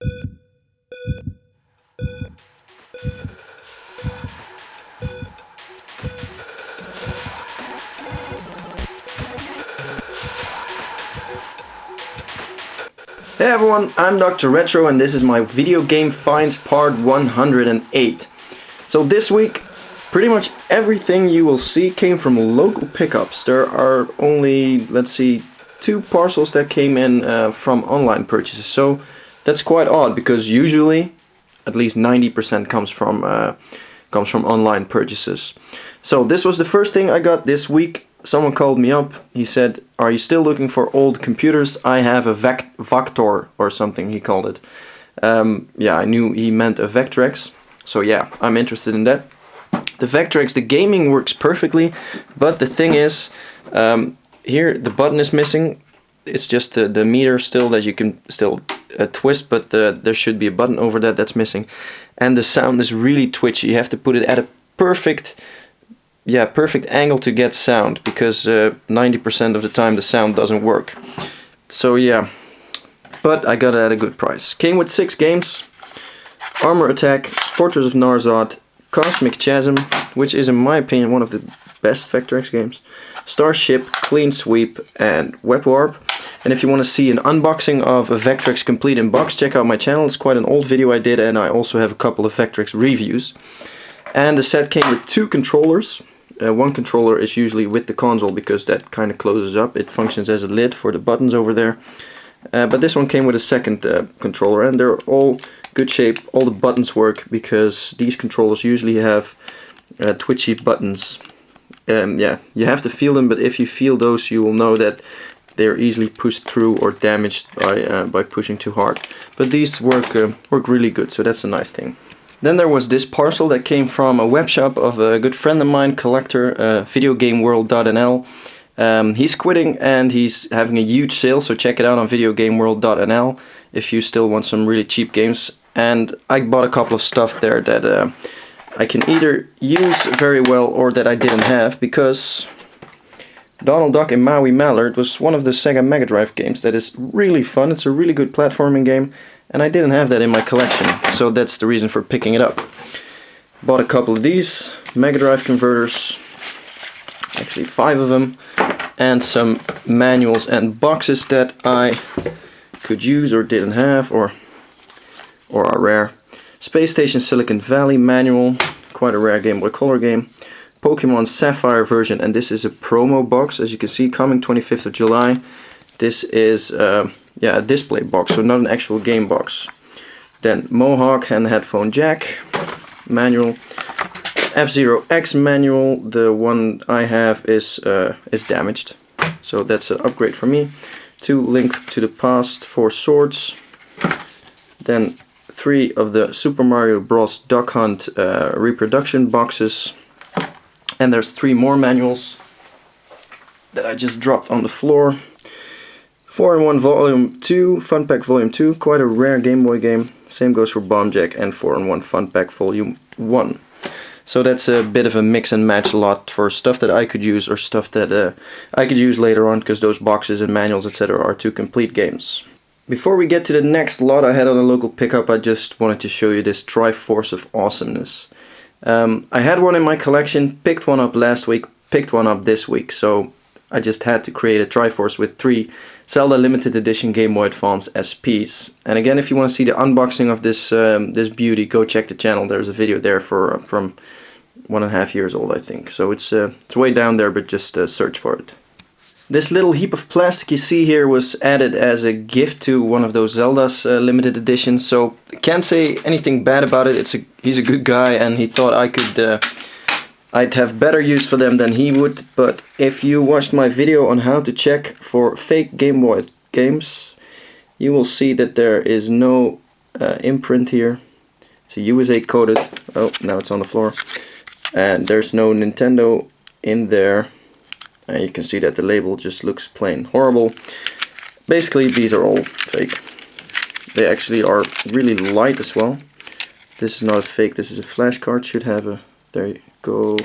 Hey everyone, I'm Dr. Retro and this is my video game finds part 108. So this week, pretty much everything you will see came from local pickups. There are only, let's see, 2 parcels that came in from online purchases. So that's quite odd because usually at least 90% comes from online purchases. So this was the first thing I got this week. Someone called me up. He said, "Are you still looking for old computers? I have a Vector or something he called it." Yeah, I knew he meant a Vectrex. So yeah, I'm interested in that. The Vectrex, the gaming works perfectly, but the thing is, here the button is missing. It's just the meter still that you can still twist, but there should be a button over that that's missing. And the sound is really twitchy. You have to put it at a perfect angle to get sound, because 90% of the time the sound doesn't work. So yeah, but I got it at a good price. Came with 6 games: Armor Attack, Fortress of Narzad, Cosmic Chasm, which is in my opinion one of the best Vectrex games, Starship, Clean Sweep, and Web Warp. And if you want to see an unboxing of a Vectrex complete in box, check out my channel. It's quite an old video I did, and I also have a couple of Vectrex reviews. And the set came with 2 controllers. One controller is usually with the console because that kind of closes up. It functions as a lid for the buttons over there. But this one came with a second controller, and they're all good shape. All the buttons work because these controllers usually have twitchy buttons. Yeah, you have to feel them, but if you feel those, you will know that they're easily pushed through or damaged by pushing too hard. But these work really good, so that's a nice thing. Then there was this parcel that came from a web shop of a good friend of mine, collector, videogameworld.nl. He's quitting and he's having a huge sale, so check it out on videogameworld.nl if you still want some really cheap games. And I bought a couple of stuff there that I can either use very well or that I didn't have, because Donald Duck and Maui Mallard was one of the Sega Mega Drive games that is really fun. It's a really good platforming game, and I didn't have that in my collection, so that's the reason for picking it up. Bought a couple of these Mega Drive converters, actually 5 of them, and some manuals and boxes that I could use or didn't have, or are rare. Space Station Silicon Valley manual, quite a rare Game Boy Color game. Pokemon Sapphire version, and this is a promo box, as you can see, coming 25th of July. This is yeah, a display box, so not an actual game box. Then Mohawk and headphone jack manual. F-Zero X manual. The one I have is damaged, so that's an upgrade for me. 2 Link to the Past 4 swords. Then 3 of the Super Mario Bros. Duck Hunt reproduction boxes. And there's 3 more manuals that I just dropped on the floor. 4-in-1 Volume 2, Fun Pack Volume 2, quite a rare Game Boy game. Same goes for Bomb Jack and 4-in-1 Fun Pack Volume 1. So that's a bit of a mix and match lot for stuff that I could use or stuff that I could use later on, because those boxes and manuals, etc. are 2 complete games. Before we get to the next lot I had on a local pickup, I just wanted to show you this Triforce of awesomeness. I had one in my collection, picked one up last week, picked one up this week, so I just had to create a Triforce with 3 Zelda limited edition Game Boy Advance SPs. And again, if you want to see the unboxing of this this beauty, go check the channel. There's a video there for from 1.5 years old, I think. So it's way down there, but just search for it. This little heap of plastic you see here was added as a gift to one of those Zelda's limited editions, so can't say anything bad about it. He's a good guy, and he thought I'd have better use for them than he would. But if you watched my video on how to check for fake Game Boy games, you will see that there is no imprint here. It's a USA coded. Oh, now it's on the floor. And there's no Nintendo in there. And you can see that the label just looks plain horrible. Basically, these are all fake. They actually are really light as well. This is not a fake, this is a flash card. Should have a, there you go.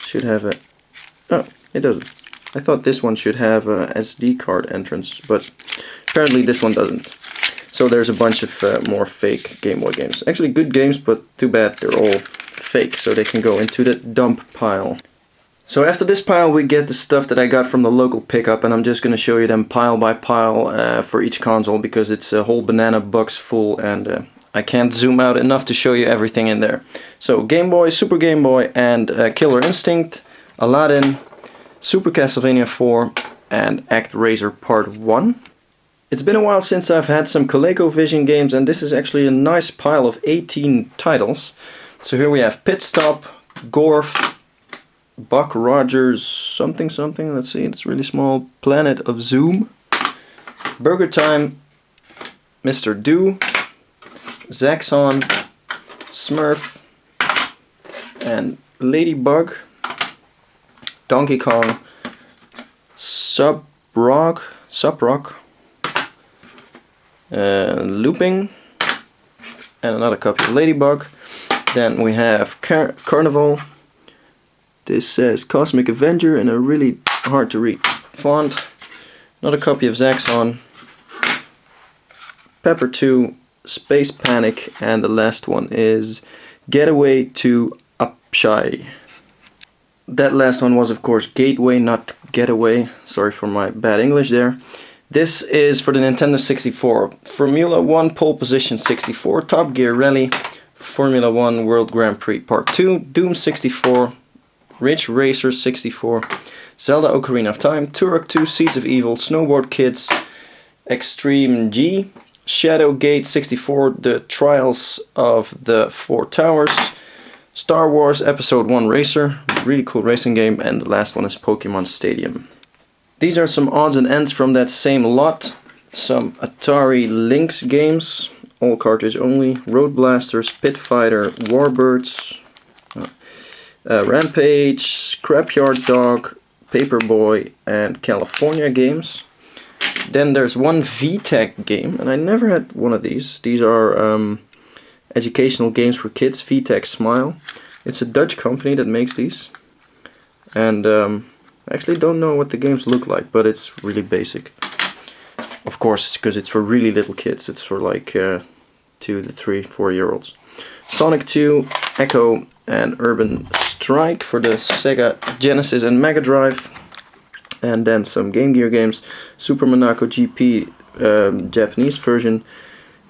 Should have a, oh, it doesn't. I thought this one should have a SD card entrance, but apparently this one doesn't. So there's a bunch of more fake Game Boy games. Actually good games, but too bad they're all fake, so they can go into the dump pile. So after this pile we get the stuff that I got from the local pickup, and I'm just going to show you them pile by pile for each console, because it's a whole banana box full, and I can't zoom out enough to show you everything in there. So Game Boy, Super Game Boy, and Killer Instinct, Aladdin, Super Castlevania 4, and ActRaiser Part 1. It's been a while since I've had some ColecoVision games, and this is actually a nice pile of 18 titles. So here we have Pit Stop, Gorf, Buck Rogers something something, let's see, it's really small, Planet of Zoom, Burger Time, Mr. Do, Zaxxon, Smurf, and Ladybug, Donkey Kong, Sub-Rock, Looping, and another copy of Ladybug. Then we have Carnival. This says Cosmic Avenger in a really hard to read font. Another copy of Zaxxon, Pepper 2, Space Panic, and the last one is Getaway to Upshai. That last one was of course Gateway, not Getaway. Sorry for my bad English there. This is for the Nintendo 64. Formula 1 Pole Position 64, Top Gear Rally, Formula 1 World Grand Prix Part 2, Doom 64, Ridge Racer 64, Zelda Ocarina of Time, Turok 2, Seeds of Evil, Snowboard Kids, Extreme G, Shadow Gate 64, The Trials of the Four Towers, Star Wars Episode 1 Racer, really cool racing game, and the last one is Pokemon Stadium. These are some odds and ends from that same lot. Some Atari Lynx games, all cartridge only, Road Blasters, Pit Fighter, Warbirds, Rampage, Scrapyard Dog, Paperboy, and California games. Then there's one VTech game, and I never had one of these. These are educational games for kids, VTech Smile. It's a Dutch company that makes these. And I actually don't know what the games look like, but it's really basic. Of course, because it's for really little kids. It's for like 2 to 3, 4-year-olds. Sonic 2, Echo, and Urban Strike for the Sega Genesis and Mega Drive. And then some Game Gear games. Super Monaco GP Japanese version,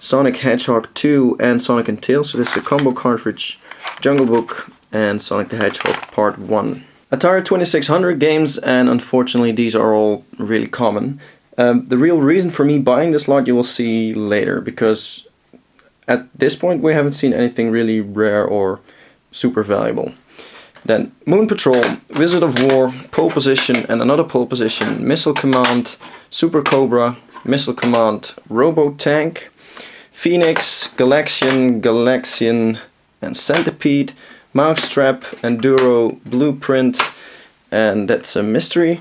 Sonic Hedgehog 2, and Sonic and Tails. So this is a combo cartridge, Jungle Book, and Sonic the Hedgehog Part 1. Atari 2600 games, and unfortunately these are all really common. The real reason for me buying this lot you will see later, because at this point we haven't seen anything really rare or super valuable. Then Moon Patrol, Wizard of War, Pole Position and another Pole Position, Missile Command, Super Cobra, Missile Command, Robo Tank, Phoenix, Galaxian and Centipede, Mousetrap, Enduro, Blueprint, and that's a mystery.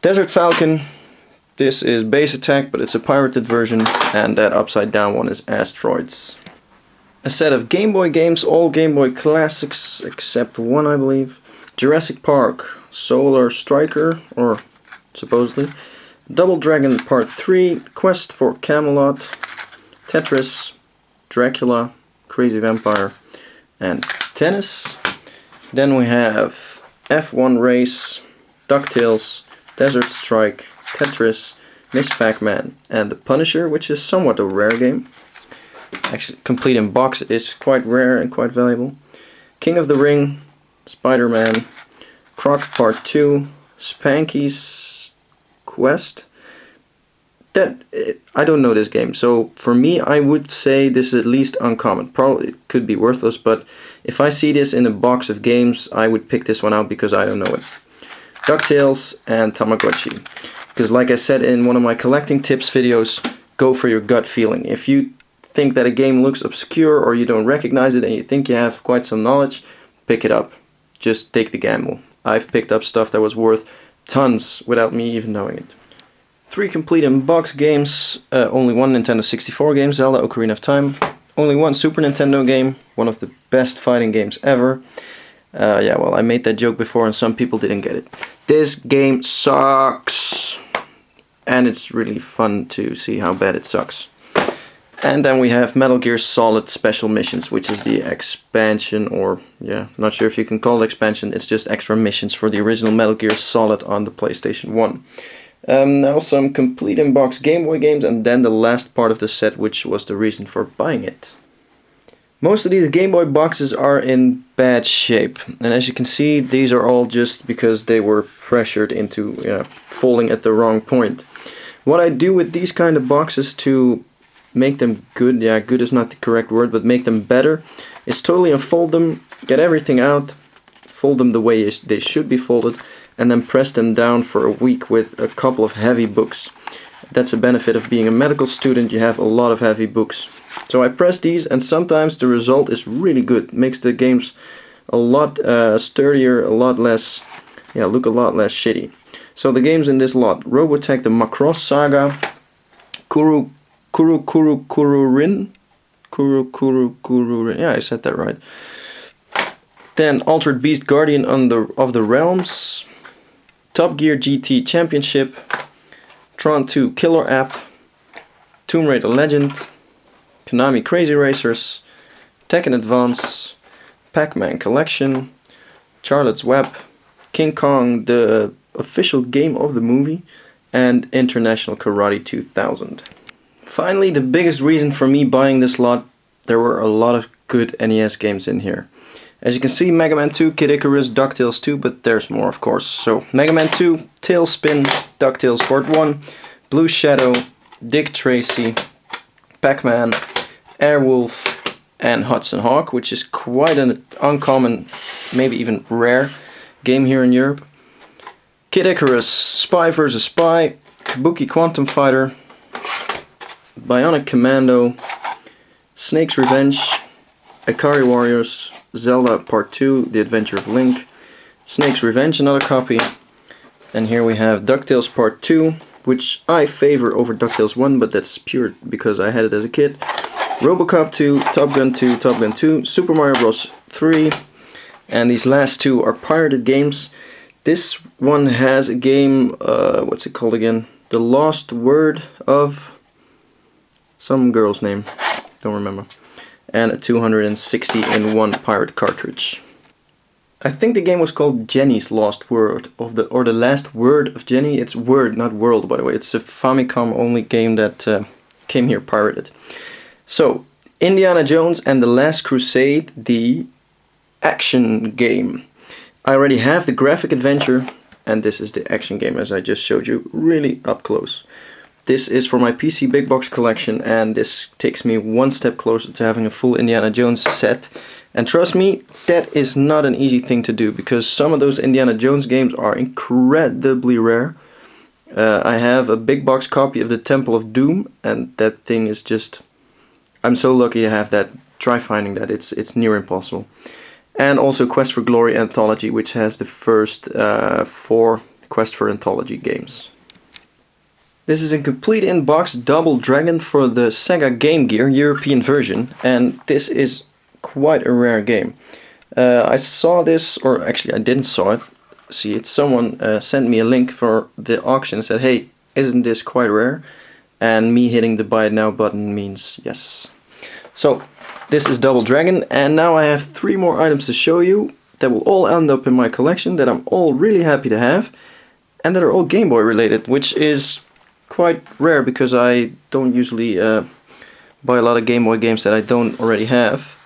Desert Falcon, this is Base Attack, but it's a pirated version, and that upside down one is Asteroids. A set of Game Boy games, all Game Boy classics except one I believe. Jurassic Park, Solar Striker, or supposedly, Double Dragon Part 3, Quest for Camelot, Tetris, Dracula, Crazy Vampire, and Tennis. Then we have F1 Race, DuckTales, Desert Strike, Tetris, Miss Pac-Man, and The Punisher, which is somewhat a rare game. Actually, complete in box is quite rare and quite valuable. King of the Ring, Spider-Man, Croc Part 2, Spanky's Quest. I don't know this game, so for me I would say this is at least uncommon. Probably it could be worthless, but if I see this in a box of games I would pick this one out because I don't know it. DuckTales and Tamagotchi. Because like I said in one of my collecting tips videos, go for your gut feeling. If you think that a game looks obscure or you don't recognize it and you think you have quite some knowledge, pick it up. Just take the gamble. I've picked up stuff that was worth tons without me even knowing it. 3 complete in box games, only 1 Nintendo 64 game, Zelda Ocarina of Time, only 1 Super Nintendo game, one of the best fighting games ever. Yeah, well, I made that joke before and some people didn't get it. This game sucks, and it's really fun to see how bad it sucks. And then we have Metal Gear Solid Special Missions, which is the expansion, or yeah, not sure if you can call it expansion, it's just extra missions for the original Metal Gear Solid on the PlayStation 1. Now some complete in-box Game Boy games, and then the last part of the set, which was the reason for buying it. Most of these Game Boy boxes are in bad shape, and as you can see, these are all just because they were pressured into folding at the wrong point. What I do with these kind of boxes to make them good, good is not the correct word, but make them better, is totally unfold them, get everything out, fold them the way they should be folded, and then press them down for a week with a couple of heavy books. That's a benefit of being a medical student, you have a lot of heavy books. So I press these, and sometimes the result is really good. Makes the games a lot sturdier, a lot less, look a lot less shitty. So the games in this lot: Robotech, the Macross Saga, Kururin, yeah, I said that right. Then Altered Beast, Guardian of the Realms, Top Gear GT Championship, Tron 2 Killer App, Tomb Raider Legend, Konami Crazy Racers, Tekken Advance, Pac-Man Collection, Charlotte's Web, King Kong, the official game of the movie, and International Karate 2000. Finally, the biggest reason for me buying this lot: there were a lot of good NES games in here. As you can see, Mega Man 2, Kid Icarus, DuckTales 2, but there's more of course. So Mega Man 2, Tailspin, DuckTales Part 1, Blue Shadow, Dick Tracy, Pac-Man, Airwolf, and Hudson Hawk, which is quite an uncommon, maybe even rare game here in Europe. Kid Icarus, Spy vs. Spy, Kabuki Quantum Fighter, Bionic Commando, Snake's Revenge, Ikari Warriors, Zelda Part 2, The Adventure of Link, Snake's Revenge, another copy, and here we have DuckTales Part 2, which I favor over DuckTales 1, but that's pure because I had it as a kid. Robocop 2, Top Gun 2, Top Gun 2, Super Mario Bros. 3, and these last two are pirated games. This one has a game, what's it called again? The Lost Word of some girl's name, don't remember. And a 260 in 1 pirate cartridge. I think the game was called Jenny's Lost Word, or the Last Word of Jenny. It's Word, not World, by the way. It's a Famicom only game that came here pirated. So, Indiana Jones and the Last Crusade, the action game. I already have the graphic adventure, and this is the action game as I just showed you, really up close. This is for my PC Big Box collection, and this takes me one step closer to having a full Indiana Jones set. And trust me, that is not an easy thing to do, because some of those Indiana Jones games are incredibly rare. I have a big box copy of the Temple of Doom, and that thing is just... I'm so lucky to have that. Try finding that, it's near impossible. And also Quest for Glory Anthology, which has the first 4 Quest for Anthology games. This is a complete in-box Double Dragon for the Sega Game Gear European version, and this is quite a rare game. I saw this, or actually I didn't see it. Someone sent me a link for the auction and said, hey, isn't this quite rare? And me hitting the buy it now button means yes. So this is Double Dragon, and now I have 3 more items to show you that will all end up in my collection, that I'm all really happy to have, and that are all Game Boy related, which is quite rare because I don't usually buy a lot of Game Boy games that I don't already have.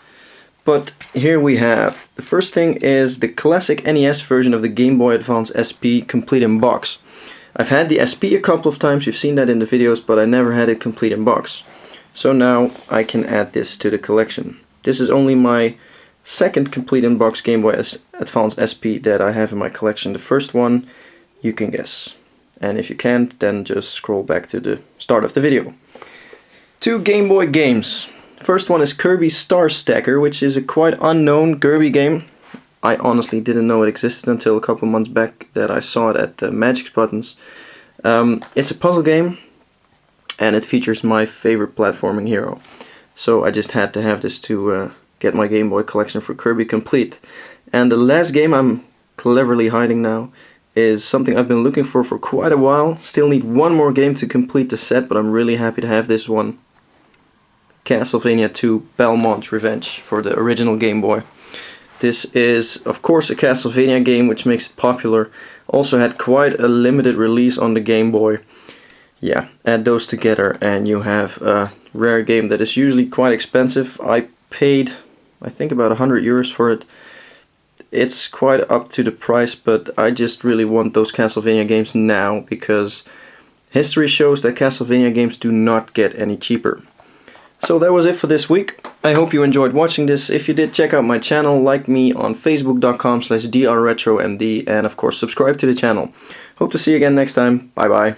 But here we have, the first thing is the classic NES version of the Game Boy Advance SP complete in box. I've had the SP a couple of times, you've seen that in the videos, but I never had it complete in box. So now I can add this to the collection. This is only my second complete in box Game Boy Advance SP that I have in my collection. The first one you can guess. And if you can't, then just scroll back to the start of the video. 2 Game Boy games. First one is Kirby Star Stacker, which is a quite unknown Kirby game. I honestly didn't know it existed until a couple months back that I saw it at the Magic's Buttons. It's a puzzle game, and it features my favorite platforming hero. So I just had to have this to get my Game Boy collection for Kirby complete. And the last game I'm cleverly hiding now is something I've been looking for quite a while. Still need one more game to complete the set, but I'm really happy to have this one. Castlevania 2 Belmont Revenge for the original Game Boy. This is, of course, a Castlevania game, which makes it popular. Also had quite a limited release on the Game Boy. Yeah, add those together and you have a rare game that is usually quite expensive. I paid, I think, about 100 euros for it. It's quite up to the price, but I just really want those Castlevania games now, because history shows that Castlevania games do not get any cheaper. So that was it for this week. I hope you enjoyed watching this. If you did, check out my channel, like me on facebook.com/drretromd, and of course subscribe to the channel. Hope to see you again next time. Bye bye.